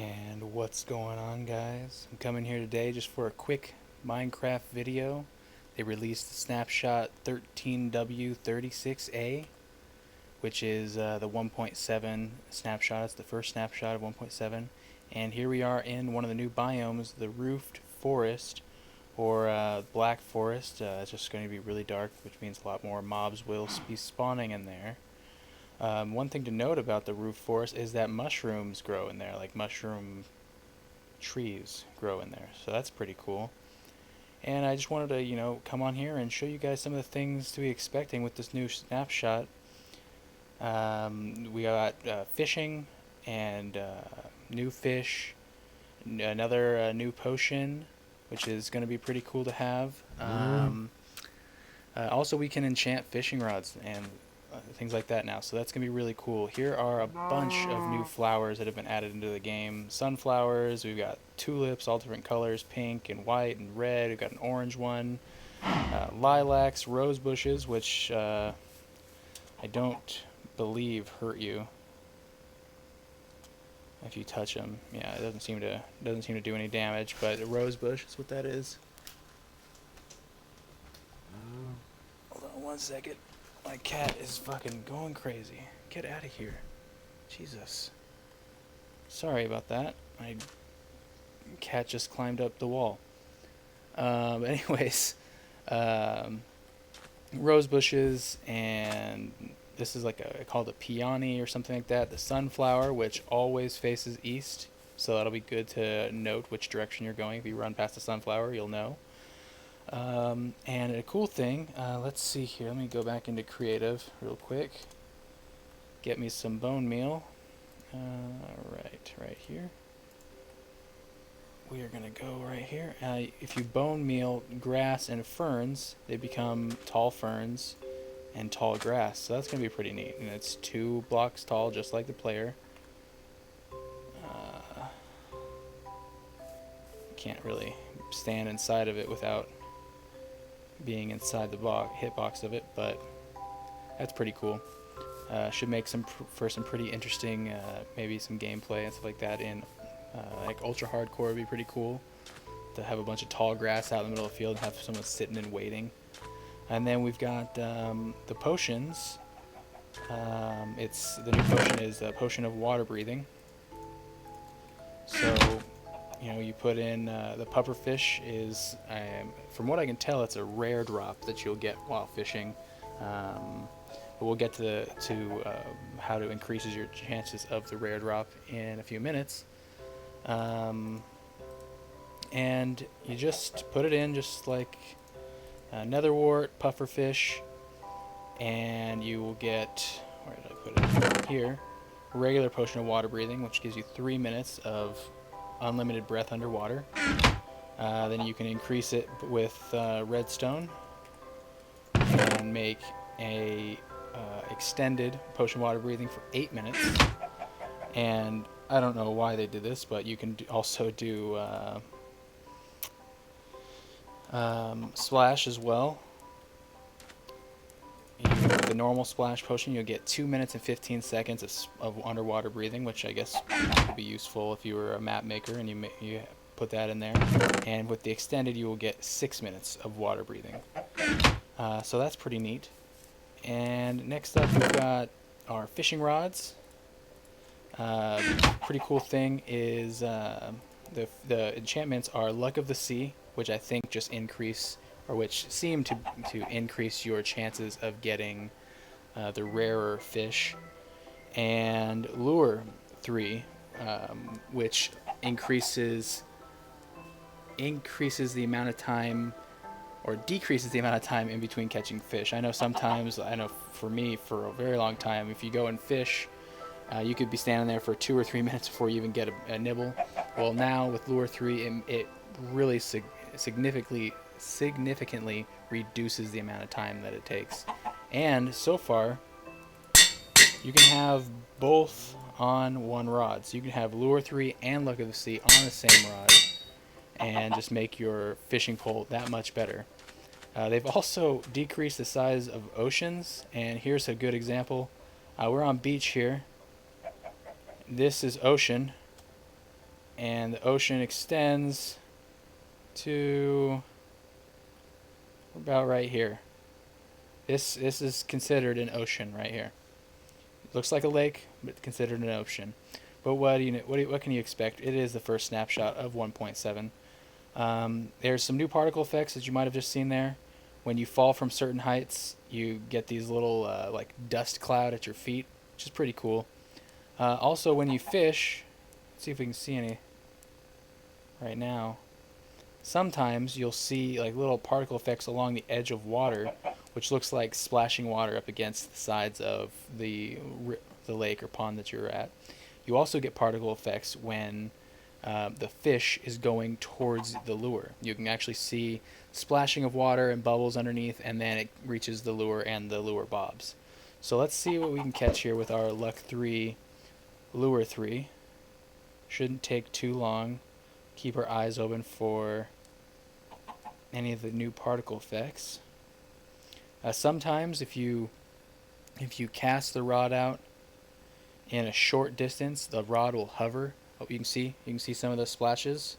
And what's going on, guys? I'm coming here today just for a quick Minecraft video. They released the Snapshot 13W36A, which is the 1.7 snapshot. It's the first snapshot of 1.7. And here we are in one of the new biomes, the roofed forest, or black forest. It's just going to be really dark, which means a lot more mobs will be spawning in there. One thing to note about the roof forest is that mushrooms grow in there, like mushroom trees grow in there. So that's pretty cool. And I just wanted to, come on here and show you guys some of the things to be expecting with this new snapshot. We got fishing and new fish, another new potion, which is going to be pretty cool to have. Also, we can enchant fishing rods and things like that now, so that's going to be really cool. Here are a bunch of new flowers that have been added into the game. Sunflowers, we've got tulips, all different colors, pink and white and red. We've got an orange one. Lilacs, rose bushes, which I don't believe hurt you if you touch them. Yeah, it doesn't seem to do any damage, but a rose bush is what that is. Hold on one second. My cat is fucking going crazy. Get out of here. Jesus. Sorry about that. My cat just climbed up the wall. Anyways, rose bushes, and this is like called a peony or something like that. The sunflower, which always faces east, so that'll be good to note which direction you're going. If you run past the sunflower, you'll know. And a cool thing, let's see here, let me go back into creative real quick, get me some bone meal. Right here, we are going to go right here. If you bone meal grass and ferns, they become tall ferns and tall grass, so that's going to be pretty neat, and it's 2 blocks tall, just like the player. Can't really stand inside of it without being inside the hitbox of it, but that's pretty cool. Should make for some pretty interesting, maybe some gameplay and stuff like that in like ultra hardcore would be pretty cool to have a bunch of tall grass out in the middle of the field and have someone sitting and waiting. And then we've got the potions. The new potion is a potion of water breathing. So you put in the pufferfish is, from what I can tell, it's a rare drop that you'll get while fishing. But we'll get to how to increase your chances of the rare drop in a few minutes. And you just put it in just like netherwort, pufferfish, and you will get, where did I put it? Here, a regular potion of water breathing, which gives you 3 minutes of unlimited breath underwater. Then you can increase it with redstone and make a extended potion of water breathing for 8 minutes. And I don't know why they did this, but you can also do splash as well. With the normal splash potion, you'll get 2 minutes and 15 seconds of underwater breathing, which I guess would be useful if you were a map maker and you put that in there. And with the extended, you will get 6 minutes of water breathing. So that's pretty neat. And next up, we've got our fishing rods. Pretty cool thing is the enchantments are Luck of the Sea, which I think just increase, or which seem to increase your chances of getting the rarer fish, and Lure 3, which increases the amount of time, or decreases the amount of time in between catching fish. I know for me, for a very long time, if you go and fish, you could be standing there for 2 or 3 minutes before you even get a nibble. Well, now with Lure 3, it really significantly reduces the amount of time that it takes. And so far, you can have both on one rod. So you can have Lure 3 and Luck of the Sea on the same rod, and just make your fishing pole that much better. They've also decreased the size of oceans, and here's a good example. We're on beach here. This is ocean, and the ocean extends to about right here. This is considered an ocean right here. It looks like a lake, but considered an ocean. But what can you expect? It is the first snapshot of 1.7. There's some new particle effects that you might have just seen there. When you fall from certain heights, you get these little like dust cloud at your feet, which is pretty cool. Also, when you fish, let's see if we can see any right now. Sometimes you'll see like little particle effects along the edge of water, which looks like splashing water up against the sides of the lake or pond that you're at. You also get particle effects when the fish is going towards the lure. You can actually see splashing of water and bubbles underneath, and then it reaches the lure and the lure bobs. So let's see what we can catch here with our Luck 3 Lure 3. Shouldn't take too long. Keep our eyes open for any of the new particle effects. Sometimes if you cast the rod out in a short distance, the rod will hover. Oh, you can see some of those splashes,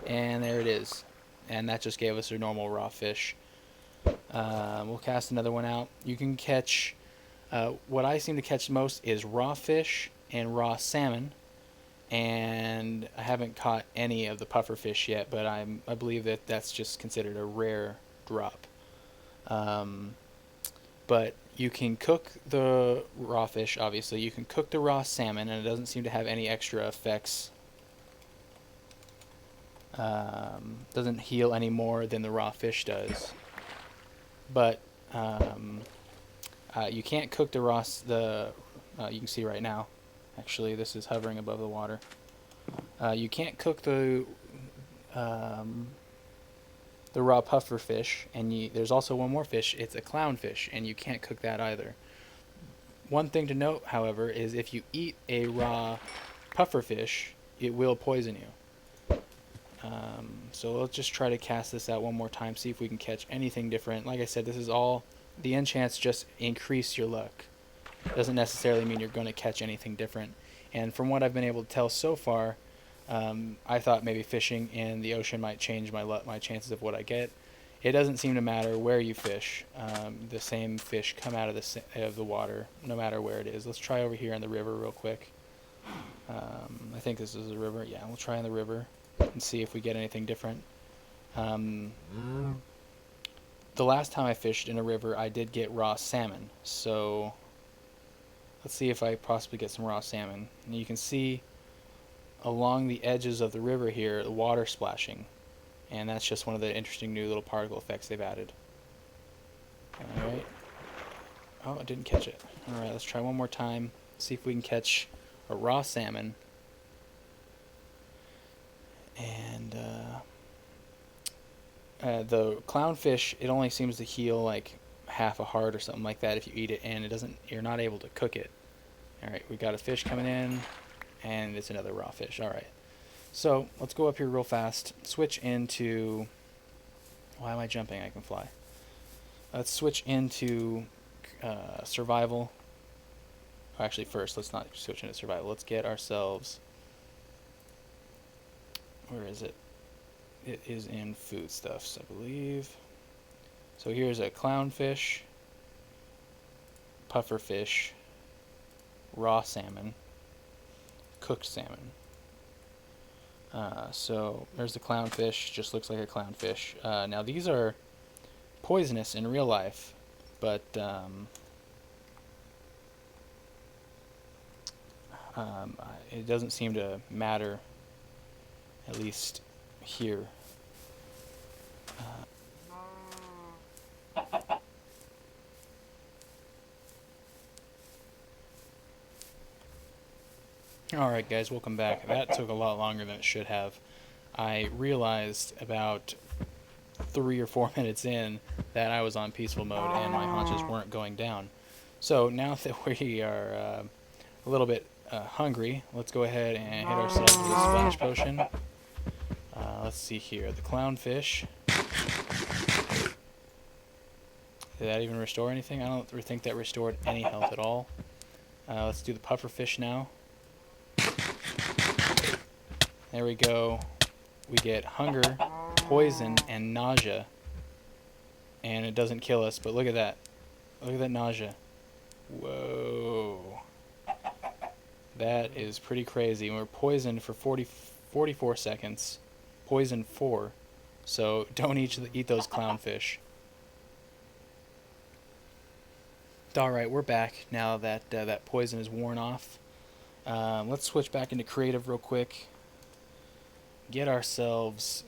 and there it is. And that just gave us a normal raw fish. We'll cast another one out. You can catch, what I seem to catch most is raw fish and raw salmon. And I haven't caught any of the puffer fish yet, but I believe that that's just considered a rare drop. But you can cook the raw fish, obviously. You can cook the raw salmon, and it doesn't seem to have any extra effects. Doesn't heal any more than the raw fish does. But you can't cook the raw. You can see right now. Actually, this is hovering above the water. You can't cook the raw puffer fish, and there's also one more fish. It's a clownfish, and you can't cook that either. One thing to note, however, is if you eat a raw puffer fish, it will poison you. So let's just try to cast this out one more time, see if we can catch anything different. Like I said, this is all, the enchants just increase your luck. Doesn't necessarily mean you're going to catch anything different. And from what I've been able to tell so far, I thought maybe fishing in the ocean might change my chances of what I get. It doesn't seem to matter where you fish. The same fish come out of the water, no matter where it is. Let's try over here in the river real quick. I think this is a river. Yeah, we'll try in the river and see if we get anything different. The last time I fished in a river, I did get raw salmon. So let's see if I possibly get some raw salmon. And you can see along the edges of the river here, the water splashing. And that's just one of the interesting new little particle effects they've added. Alright. Oh, I didn't catch it. Alright, let's try one more time. See if we can catch a raw salmon. And the clownfish, it only seems to heal like half a heart or something like that if you eat it, and you're not able to cook it. Alright, we got a fish coming in, and it's another raw fish. Alright, so let's go up here real fast, switch into, why am I jumping? I can fly. Let's switch into survival. Oh, actually first, let's not switch into survival. Let's get ourselves, where is it? It is in foodstuffs, I believe. So here's a clownfish, pufferfish, raw salmon, cooked salmon. So there's the clownfish, just looks like a clownfish. Now these are poisonous in real life, but it doesn't seem to matter, at least here. Alright guys, welcome back. That took a lot longer than it should have. I realized about 3 or 4 minutes in that I was on peaceful mode and my haunches weren't going down. So now that we are a little bit hungry, let's go ahead and hit ourselves with a splash potion. Let's see here, the clownfish. Did that even restore anything? I don't think that restored any health at all. Let's do the pufferfish now. There we go. We get hunger, poison, and nausea. And it doesn't kill us, but look at that. Look at that nausea. Whoa. That is pretty crazy. We're poisoned for 44 seconds. Poison 4. So don't eat those clownfish. Alright, we're back now that that poison is worn off. Let's switch back into creative real quick. Get ourselves...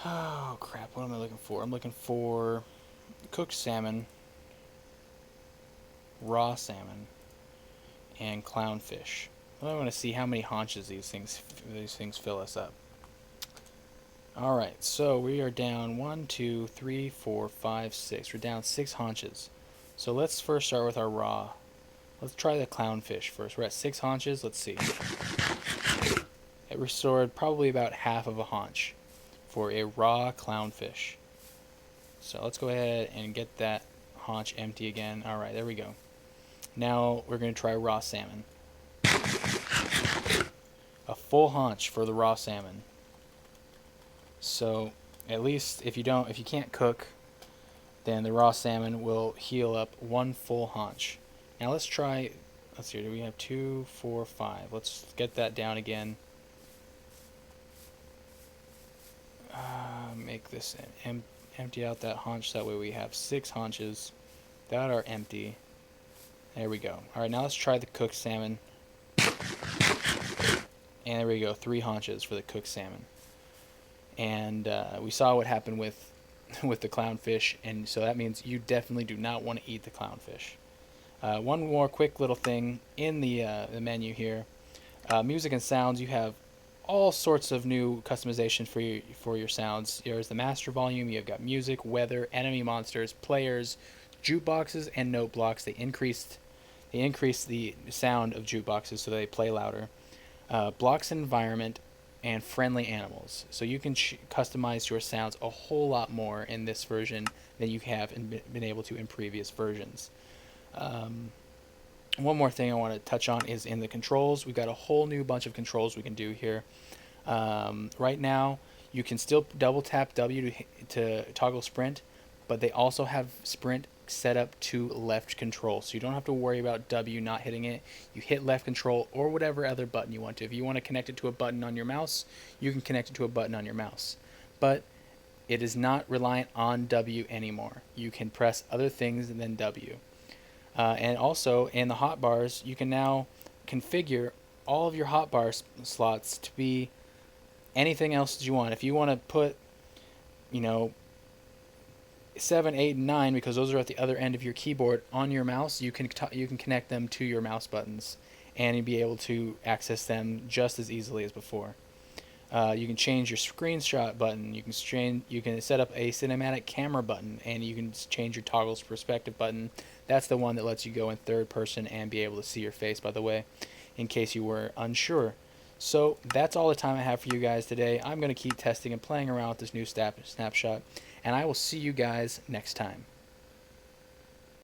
oh crap, what am I looking for? I'm looking for cooked salmon, raw salmon, and clownfish. I want to see how many haunches these things fill us up. Alright, so we are down 1, 2, 3, 4, 5, 6. We're down 6 haunches. So let's first start with our raw. Let's try the clownfish first. We're at 6 haunches. Let's see. It restored probably about half of a haunch for a raw clownfish. So let's go ahead and get that haunch empty again. Alright, there we go. Now we're going to try raw salmon. A full haunch for the raw salmon. So at least if you can't cook, then the raw salmon will heal up 1 full haunch. Now let's try, let's see, do we have 2, 4, 5? Let's get that down again. Make this empty out that haunch, that way we have 6 haunches that are empty. There we go. Alright, now let's try the cooked salmon. And there we go, 3 haunches for the cooked salmon. And we saw what happened with the clownfish, and so that means you definitely do not want to eat the clownfish. One more quick little thing in the menu here. Music and sounds, you have all sorts of new customization for your sounds. There's the master volume, you've got music, weather, enemy monsters, players, jukeboxes, and note blocks. They increase the sound of jukeboxes so they play louder. Blocks environment, and friendly animals. So you can customize your sounds a whole lot more in this version than you have been able to in previous versions. One more thing I want to touch on is in the controls. We've got a whole new bunch of controls we can do here. Right now, you can still double tap W to toggle sprint, but they also have sprint set up to left control, so you don't have to worry about W not hitting it. You hit left control or whatever other button you want to. If you want to connect it to a button on your mouse, you can connect it to a button on your mouse. But it is not reliant on W anymore. You can press other things than W. And also, in the hotbars, you can now configure all of your hotbar slots to be anything else that you want. If you want to put, 7, 8, and 9, because those are at the other end of your keyboard on your mouse, you can connect them to your mouse buttons, and you'll be able to access them just as easily as before. You can change your screenshot button. You can set up a cinematic camera button, and you can change your toggles perspective button. That's the one that lets you go in third person and be able to see your face, by the way, in case you were unsure. So that's all the time I have for you guys today. I'm going to keep testing and playing around with this new Snapshot, and I will see you guys next time.